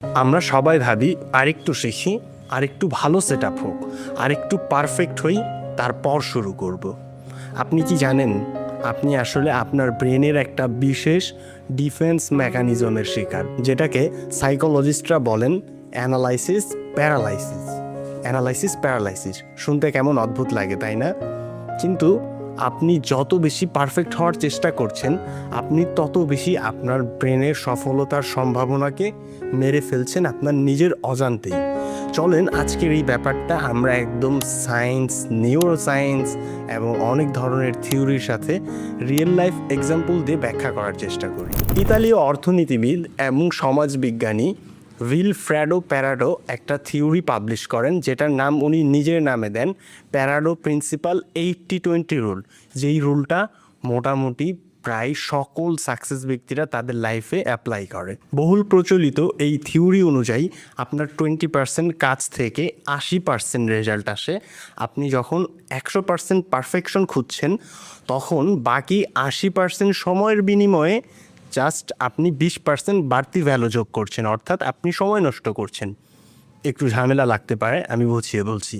আমরা সবাই ভাবি আরেকটু শিখি, আরেকটু ভালো সেট আপ হোক, আরেকটু পারফেক্ট হই, তারপর শুরু করব। আপনি কি জানেন আপনি আসলে আপনার ব্রেনের একটা বিশেষ ডিফেন্স মেকানিজমের শিকার, যেটাকে সাইকোলজিস্টরা বলেন অ্যানালাইসিস প্যারালাইসিস। অ্যানালাইসিস প্যারালাইসিস শুনতে কেমন অদ্ভুত লাগে, তাই না? কিন্তু আপনি যত বেশি পারফেক্ট হওয়ার চেষ্টা করছেন, আপনি তত বেশি আপনার ব্রেনের সফলতার সম্ভাবনাকে মেরে ফেলছেন আপনার নিজের অজান্তেই। চলেন আজকের এই ব্যাপারটা আমরা একদম সায়েন্স, নিউরো সায়েন্স এবং অনেক ধরনের থিওরির সাথে রিয়েল লাইফ এক্সাম্পল দিয়ে ব্যাখ্যা করার চেষ্টা করি। ইতালীয় অর্থনীতিবিদ এবং সমাজবিজ্ঞানী উইলফ্রেডো প্যারাডো একটা থিওরি পাবলিশ করেন, যেটার নাম উনি নিজের নামে দেন প্যারাডো প্রিন্সিপাল 80-20 রুল। যেই রুলটা মোটামুটি প্রায় সকল সাকসেস ব্যক্তিরা তাদের লাইফে অ্যাপ্লাই করে। বহুল প্রচলিত এই থিওরি অনুযায়ী আপনার 20% কাজ থেকে 80% রেজাল্ট আসে। আপনি যখন 100% পারফেকশন খুঁজছেন, তখন বাকি 80% সময়ের বিনিময়ে জাস্ট আপনি 20% বাড়তি ভ্যালু যোগ করছেন, অর্থাৎ আপনি সময় নষ্ট করছেন। একটু ঝামেলা লাগতে পারে, আমি বুঝিয়ে বলছি।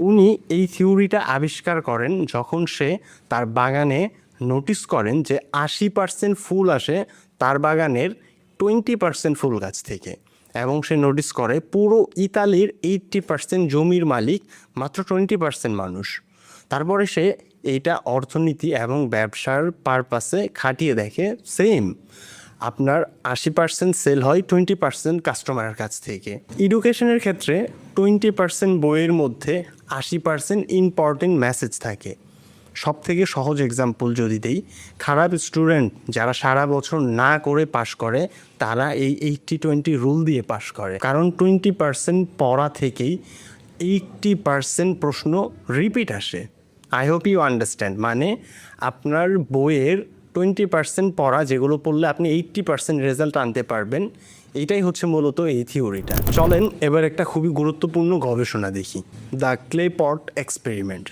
উনি এই থিওরিটা আবিষ্কার করেন যখন সে তার বাগানে নোটিস করেন যে 80% ফুল আসে তার বাগানের 20% ফুল গাছ থেকে, এবং সে নোটিস করে পুরো ইতালির 80% জমির মালিক মাত্র 20% মানুষ। তারপরে সে এইটা অর্থনীতি এবং ব্যবসার পারপাসে খাটিয়ে দেখে, সেম আপনার 80% সেল হয় 20% কাস্টমারের কাছ থেকে। এডুকেশনের ক্ষেত্রে 20% বইয়ের মধ্যে 80% ইম্পর্টেন্ট মেসেজ থাকে। সব থেকে সহজ এক্সাম্পল যদি দেই, খারাপ স্টুডেন্ট যারা সারা বছর না করে পাশ করে, তারা এই 80-20 রুল দিয়ে পাশ করে, কারণ 20% পড়া থেকেই 80% প্রশ্ন রিপিট আসে। I hope you understand. মানে আপনার বইয়ের 20% পড়া, যেগুলো পড়লে আপনি 80% রেজাল্ট আনতে পারবেন, এইটাই হচ্ছে মূলত এই থিওরিটা। চলেন এবার একটা খুবই গুরুত্বপূর্ণ গবেষণা দেখি, the clay pot experiment.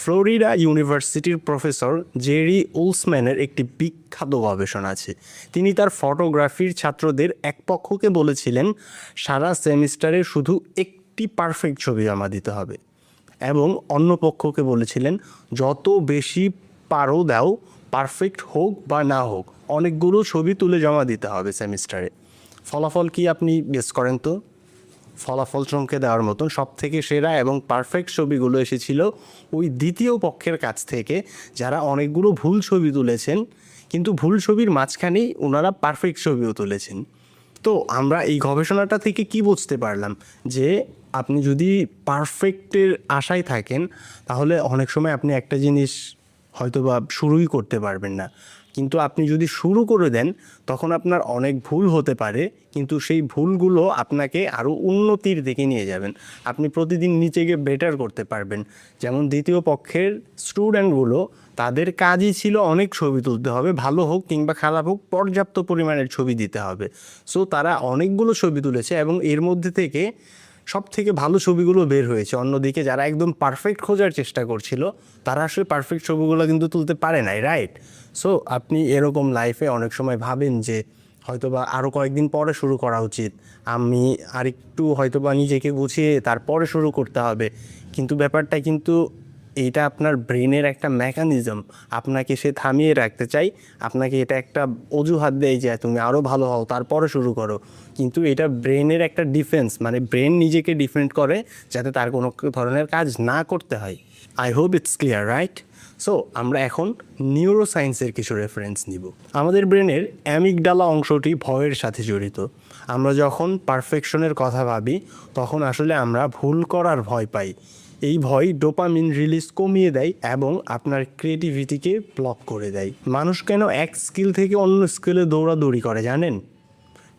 Florida ইউনিভার্সিটির প্রফেসর জেরি উলসম্যানের একটি বিখ্যাত গবেষণা আছে। তিনি তার ফটোগ্রাফির ছাত্রদের এক পক্ষকে বলেছিলেন সারা সেমিস্টারে শুধু একটি পারফেক্ট ছবি জমা দিতে হবে, এবং অন্য পক্ষকে বলেছিলেন যত বেশি পারো দাও, পারফেক্ট হোক বা না হোক, অনেকগুলো ছবি তুলে জমা দিতে হবে সেমিস্টারে। ফলাফল কি আপনি গেস করেন তো? ফলাফল চমকে দেওয়ার মতন সব থেকে সেরা এবং পারফেক্ট ছবিগুলো এসেছিল ওই দ্বিতীয় পক্ষের কাছ থেকে, যারা অনেকগুলো ভুল ছবি তুলেছেন, কিন্তু ভুল ছবির মাঝখানেই ওনারা পারফেক্ট ছবিও তুলেছেন। তো আমরা এই গবেষণাটা থেকে কি বুঝতে পারলাম, যে আপনি যদি পারফেক্টের আশায় থাকেন, তাহলে অনেক সময় আপনি একটা জিনিস হয়তো বা শুরুই করতে পারবেন না। কিন্তু আপনি যদি শুরু করে দেন, তখন আপনার অনেক ভুল হতে পারে, কিন্তু সেই ভুলগুলো আপনাকে আরও উন্নতির দিকে নিয়ে যাবেন। আপনি প্রতিদিন নিজেকে বেটার করতে পারবেন। যেমন দ্বিতীয় পক্ষের স্টুডেন্টগুলো, তাদের কাজই ছিল অনেক ছবি তুলতে হবে, ভালো হোক কিংবা খারাপ হোক, পর্যাপ্ত পরিমাণের ছবি দিতে হবে। সো তারা অনেকগুলো ছবি তুলেছে এবং এর মধ্যে থেকে সব থেকে ভালো ছবিগুলো বের হয়েছে। অন্যদিকে যারা একদম পারফেক্ট খোঁজার চেষ্টা করছিল, তারা আসলে পারফেক্ট ছবিগুলো কিন্তু তুলতে পারে নাই, রাইট? সো আপনি এরকম লাইফে অনেক সময় ভাবেন যে হয়তোবা আরও কয়েকদিন পরে শুরু করা উচিত, আমি আরেকটু হয়তোবা নিজেকে গুছিয়ে তারপরে শুরু করতে হবে। কিন্তু ব্যাপারটা কিন্তু এইটা আপনার ব্রেনের একটা মেকানিজম, আপনাকে সে থামিয়ে রাখতে চাই, আপনাকে এটা একটা অজুহাত দেয় যে তুমি আরও ভালো হও তারপরে শুরু করো। কিন্তু এটা ব্রেনের একটা ডিফেন্স, মানে ব্রেন নিজেকে ডিফেন্ড করে যাতে তার কোনো ধরনের কাজ না করতে হয়। I hope it's clear, right? So আমরা এখন নিউরো সায়েন্সের কিছু রেফারেন্স নিব। আমাদের ব্রেনের অ্যামিগডালা অংশটি ভয়ের সাথে জড়িত। আমরা যখন পারফেকশনের কথা ভাবি, তখন আসলে আমরা ভুল করার ভয় পাই। এই ভয় ডোপামিন রিলিজ কমিয়ে দেয় এবং আপনার ক্রিয়েটিভিটিকে ব্লক করে দেয়। মানুষ কেন এক স্কিল থেকে অন্য স্কিলে দৌড়াদৌড়ি করে জানেন?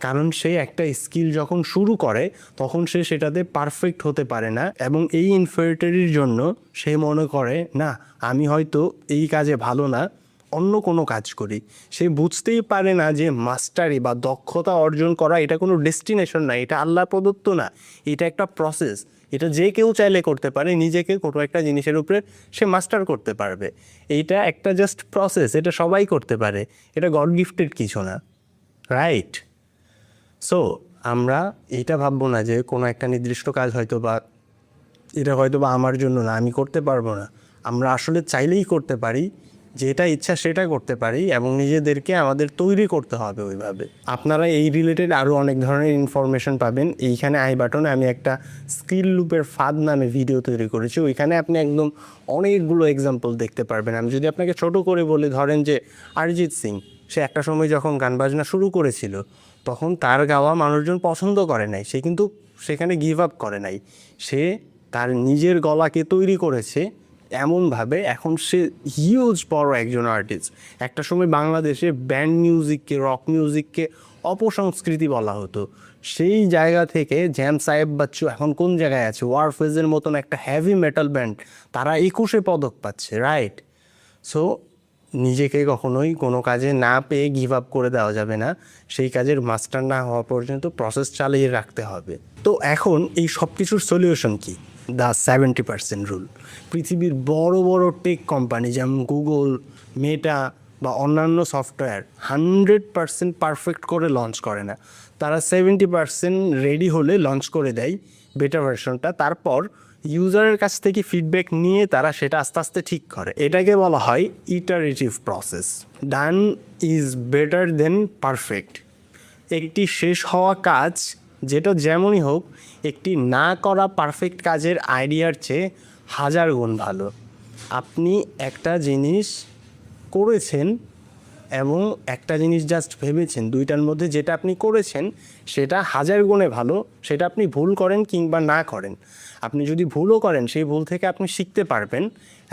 কারণ সে একটা স্কিল যখন শুরু করে, তখন সে সেটাতে পারফেক্ট হতে পারে না, এবং এই ইনফেরিটির জন্য সে মনে করে না, আমি হয়তো এই কাজে ভালো না, অন্য কোনো কাজ করি। সে বুঝতেই পারে না যে মাস্টারি বা দক্ষতা অর্জন করা এটা কোনো ডেস্টিনেশন না, এটা আল্লাহ প্রদত্ত না, এটা একটা প্রসেস। এটা যে কেউ চাইলে করতে পারে, নিজেকে কোনো একটা জিনিসের উপরে সে মাস্টার করতে পারবে। এইটা একটা জাস্ট প্রসেস, এটা সবাই করতে পারে, এটা গড গিফটেড কিছু না, রাইট? সো আমরা এটা ভাববো না যে কোনো একটা নির্দিষ্ট কাজ হয়তো বা এটা হয়তো বা আমার জন্য না, আমি করতে পারবো না। আমরা আসলে চাইলেই করতে পারি, যেটা ইচ্ছা সেটা করতে পারি এবং নিজেদেরকে আমাদের তৈরি করতে হবে ওইভাবে। আপনারা এই রিলেটেড আরও অনেক ধরনের ইনফরমেশন পাবেন। এইখানে আই বাটনে আমি একটা স্কিল লুপের ফাঁদ নামে ভিডিও তৈরি করেছি, ওইখানে আপনি একদম অনেকগুলো এক্সাম্পল দেখতে পারবেন। আমি যদি আপনাকে ছোট করে বলি, ধরেন যে অরিজিৎ সিং, সে একটা সময় যখন গান বাজনা শুরু করেছিল তখন তার গাওয়া মানুষজন পছন্দ করে নাই, সে কিন্তু সেখানে গিভ আপ করে নাই, সে তার নিজের গলাকে তৈরি করেছে এমনভাবে এখন সে হিউজ বড় একজন আর্টিস্ট। একটা সময় বাংলাদেশে ব্যান্ড মিউজিককে, রক মিউজিককে অপসংস্কৃতি বলা হতো। সেই জায়গা থেকে জ্যাম সাহেব বাচ্চু এখন কোন জায়গায় আছে? ওয়ারফেজের মতন একটা হেভি মেটাল ব্যান্ড, তারা 21 পদক পাচ্ছে, রাইট? সো নিজেকে কখনোই কোনো কাজে না পেয়ে গিভ আপ করে দেওয়া যাবে না, সেই কাজের মাস্টার না হওয়া পর্যন্ত প্রসেস চালিয়ে রাখতে হবে। তো এখন এই সব কিছুর সলিউশন কি? The 70% rule. পৃথিবীর বড় বড় টেক কোম্পানি যেমন গুগল, মেটা বা অন্যান্য সফটওয়্যার 100% পারফেক্ট করে লঞ্চ করে না, তারা 70% রেডি হলে লঞ্চ করে দেয় বেটার ভার্সনটা, তারপর ইউজারের কাছ থেকে ফিডব্যাক নিয়ে তারা সেটা আস্তে আস্তে ঠিক করে। এটাকে বলা হয় iterative process. Done is better then perfect. একটি শেষ হওয়া কাজ, যেটা যেমনই হোক, একটি না করা পারফেক্ট কাজের আইডিয়ার চেয়ে 1000 গুণ ভালো। আপনি একটা জিনিস করেছেন এবং একটা জিনিস জাস্ট ভেবেছেন, দুইটার মধ্যে যেটা আপনি করেছেন সেটা 1000 গুণে ভালো, সেটা আপনি ভুল করেন কিংবা না করেন। আপনি যদি ভুলও করেন, সেই ভুল থেকে আপনি শিখতে পারবেন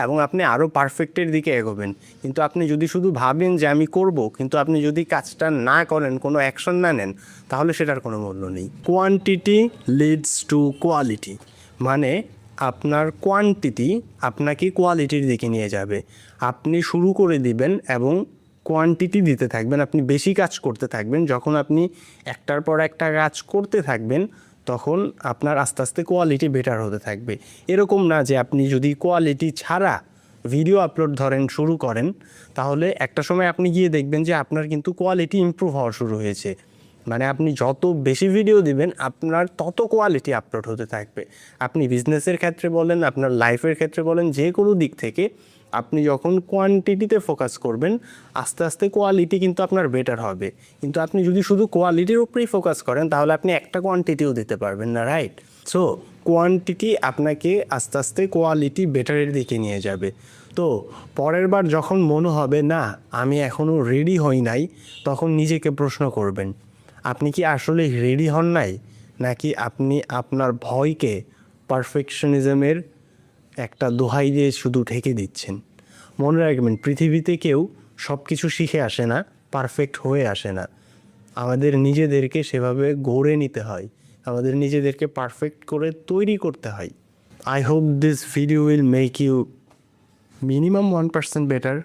এবং আপনি আরও পারফেক্টের দিকে এগোবেন। কিন্তু আপনি যদি শুধু ভাবেন যে আমি করব, কিন্তু আপনি যদি কাজটা না করেন, কোনো অ্যাকশন না নেন, তাহলে সেটার কোনো মূল্য নেই। কোয়ান্টিটি লিডস টু কোয়ালিটি, মানে আপনার কোয়ান্টিটি আপনাকে কোয়ালিটির দিকে নিয়ে যাবে। আপনি শুরু করে দিবেন এবং কোয়ান্টিটি দিতে থাকবেন, আপনি বেশি কাজ করতে থাকবেন। যখন আপনি একটার পর একটা কাজ করতে থাকবেন, তখন আপনার আস্তে আস্তে কোয়ালিটি বেটার হতে থাকবে। এরকম না যে আপনি যদি কোয়ালিটি ছাড়া ভিডিও আপলোড ধরেন শুরু করেন, তাহলে একটা সময় আপনি গিয়ে দেখবেন যে আপনার কিন্তু কোয়ালিটি ইমপ্রুভ হওয়া শুরু হয়েছে। মানে আপনি যত বেশি ভিডিও দিবেন, আপনার তত কোয়ালিটি আপলোড হতে থাকবে। আপনি বিজনেসের ক্ষেত্রে বলেন, আপনার লাইফের ক্ষেত্রে বলেন, যে কোনো দিক থেকে আপনি যখন কোয়ান্টিটিতে ফোকাস করবেন, আস্তে আস্তে কোয়ালিটি কিন্তু আপনার বেটার হবে। কিন্তু আপনি যদি শুধু কোয়ালিটির উপরেই ফোকাস করেন, তাহলে আপনি একটা কোয়ান্টিটিও দিতে পারবেন না, রাইট? সো কোয়ান্টিটি আপনাকে আস্তে আস্তে কোয়ালিটি বেটারের দিকে নিয়ে যাবে। তো পরের বার যখন মনে হবে না আমি এখনও রেডি হই নাই, তখন নিজেকে প্রশ্ন করবেন, আপনি কি আসলে রেডি হন নাই, নাকি আপনি আপনার ভয়কে পারফেকশনিজমের একটা দোহাই দিয়ে শুধু ঢেকে দিচ্ছেন? মনে রাখবেন, পৃথিবীতে কেউ সব কিছু শিখে আসে না, পারফেক্ট হয়ে আসে না। আমাদের নিজেদেরকে সেভাবে গড়ে নিতে হয়, আমাদের নিজেদেরকে পারফেক্ট করে তৈরি করতে হয়। I hope this video will make you minimum 1% better